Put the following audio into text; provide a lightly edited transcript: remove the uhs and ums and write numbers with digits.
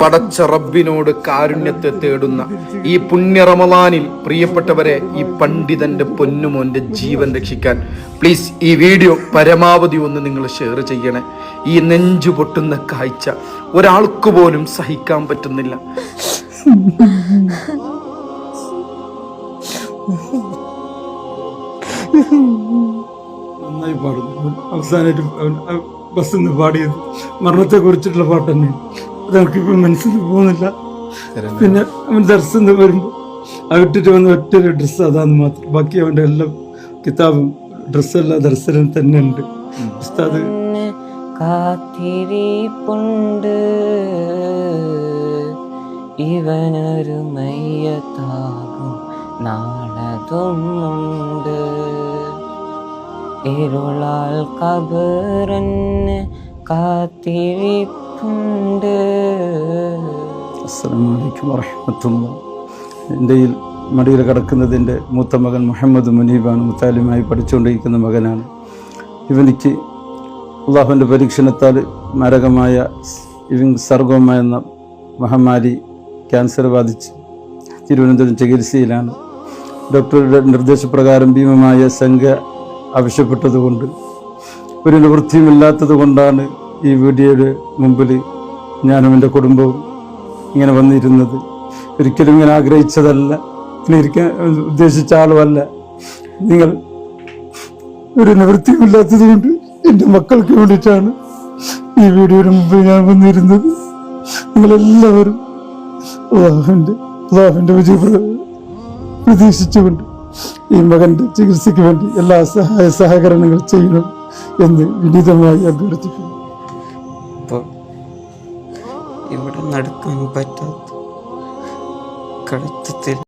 പടച്ച റബ്ബിനോട് കാരുണ്യത്തെ തേടുന്ന ഈ പുണ്യ റമളാനിൽ പ്രിയപ്പെട്ടവരെ, ഈ പണ്ഡിതന്റെ പൊന്നുമോന്റെ ജീവൻ രക്ഷിക്കാൻ പ്ലീസ് ഈ വീഡിയോ പരമാവധി ഒന്ന് നിങ്ങൾ ഷെയർ ചെയ്യണേ. ഈ നെഞ്ചു പൊട്ടുന്ന കാഴ്ച ഒരാൾക്ക് പോലും സഹിക്കാൻ പറ്റുന്നില്ല. നന്നായി പാടുന്നു. അവസാനമായിട്ട് ബസ്സിൽ നിന്ന് പാടിയത് മരണത്തെ കുറിച്ചിട്ടുള്ള പാട്ട് തന്നെയാണ്. അത് നമുക്കിപ്പോൾ മനസ്സിൽ പോകുന്നില്ല. പിന്നെ അവൻ ദർശനം വരുമ്പോൾ ഇട്ടിട്ട് വന്ന ഒറ്റൊരു ഡ്രസ്സ് അതാന്ന് മാത്രം. ബാക്കി അവൻ്റെ എല്ലാം കിതാബും ഡ്രസ്സെല്ലാം ദർശനം തന്നെ ഉണ്ട്. ഉസ്താദ് കാത്തിരിപ്പുണ്ട് ഇവനൊരു മയ്യത്താകും നാളതുമുണ്ട് ഇരുളാൽ കബറന്ന് കാത്തിരിപ്പുണ്ട്. അസ്സലാമു അലൈക്കും വറഹ്മത്തുള്ളാഹി. എൻ്റെ മടിയിൽ കിടക്കുന്നതിൻ്റെ മൂത്ത മകൻ മുഹമ്മദ് മുനീബാണ്. മുത്താലിമായി പഠിച്ചുകൊണ്ടിരിക്കുന്ന മകനാണ്. ഇവനിക്ക് അള്ളാഹുവിൻ്റെ പരീക്ഷണത്താൽ മാരകമായ സർഗോമ എന്ന മഹാമാരി ക്യാൻസർ ബാധിച്ച് തിരുവനന്തപുരം ചികിത്സയിലാണ്. ഡോക്ടറുടെ നിർദ്ദേശപ്രകാരം ഭീമമായ സംഖ്യ ആവശ്യപ്പെട്ടതുകൊണ്ട് ഒരു നിവൃത്തിയുമില്ലാത്തത് കൊണ്ടാണ് ഈ വീഡിയോയുടെ മുമ്പിൽ ഞാനും എൻ്റെ കുടുംബവും ഇങ്ങനെ വന്നിരുന്നത്. ഒരിക്കലും ഇങ്ങനെ ആഗ്രഹിച്ചതല്ല, ഇങ്ങനെ ഇരിക്കാൻ ഉദ്ദേശിച്ച ആളുമല്ല. നിങ്ങൾ ഒരു നിവൃത്തിയുമില്ലാത്തത് കൊണ്ട് എൻ്റെ മക്കൾക്ക് വേണ്ടിയിട്ടാണ് ഈ വീഡിയോയുടെ മുമ്പിൽ ഞാൻ വന്നിരുന്നത്. നിങ്ങളെല്ലാവരും അള്ളാഹുവിൻ്റെ വിജയ പ്രതീക്ഷിച്ചുകൊണ്ട് ഈ മകൻ്റെ ചികിത്സയ്ക്ക് വേണ്ടി എല്ലാ സഹായ സഹകരണങ്ങൾ ചെയ്യണം എന്ന് വിനീതമായി അഭ്യർത്ഥിക്കുന്നു. ഇപ്പോൾ ഇവിടെ നടക്കാൻ പറ്റാത്ത കടത്തത്തിൽ